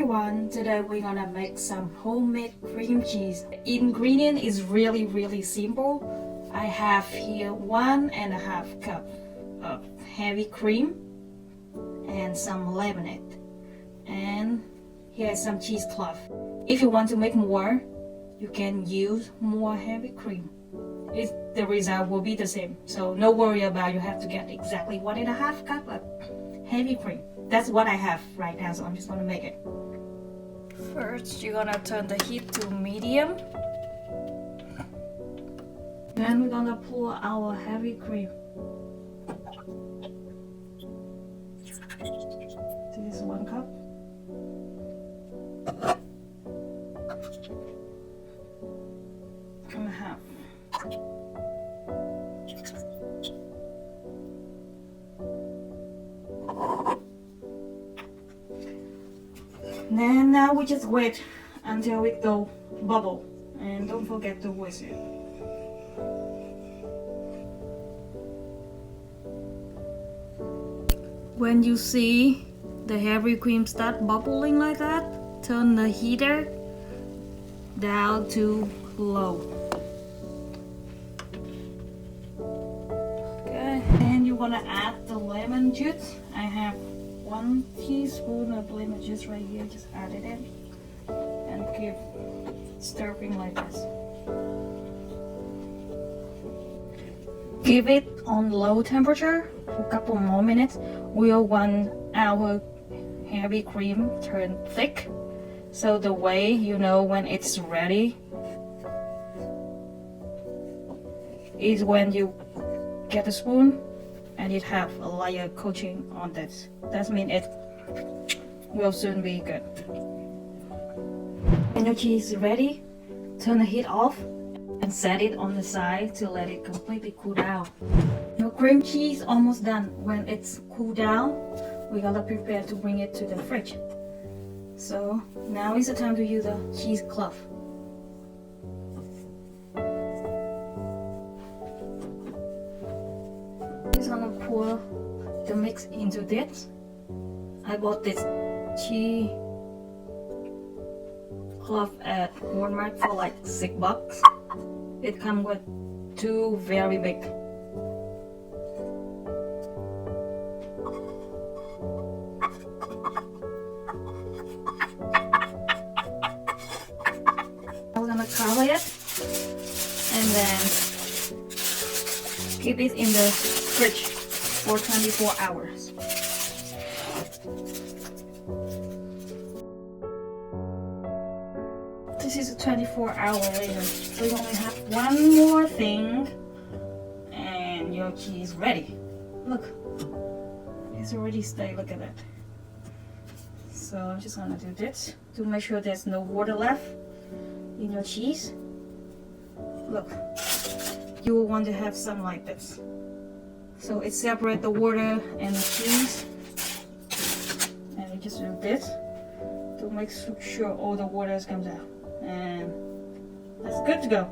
everyone, today we're gonna make some homemade cream cheese. The ingredient is really simple. I have here 1.5 cup of heavy cream and some lemonade, and here is some cheesecloth. If you want to make more, you can use more heavy cream. The result will be the same, so no worry about you have to get exactly 1.5 cup of heavy cream. That's what I have right now, so I'm just gonna make it. First, you're gonna turn the heat to medium. Then we're gonna pour our heavy cream. This is 1 cup. And a half. Then now we just wait until it go bubble, and don't forget to whisk it. When you see the heavy cream start bubbling like that, turn the heater down to low. Okay, and you want to add the lemon juice. I have 1 teaspoon of lemon juice right here. Just add it in and keep stirring like this. Give it on low temperature for a couple more minutes. We'll want our heavy cream turn thick, so the way you know when it's ready is when you get a spoon and it have a layer coating on this. That means it will soon be good. When your cheese is ready, turn the heat off and set it on the side to let it completely cool down. Your cream cheese almost done. When it's cooled down, we're gonna prepare to bring it to the fridge. So now is the time to use the cheesecloth. Just gonna pour the mix into this. I bought this cheesecloth at Walmart for like $6. It comes with 2 very big. I'm gonna cover it and then keep it in the fridge for 24 hours. This is a 24-hour later. So we only have 1 more thing and your cheese ready. Look, it's already stayed. Look at that. So I'm just gonna do this to make sure there's no water left in your cheese. Look, you will want to have some like this, so it separates the water and the cheese. And you just do this to make sure all the water comes out, and that's good to go.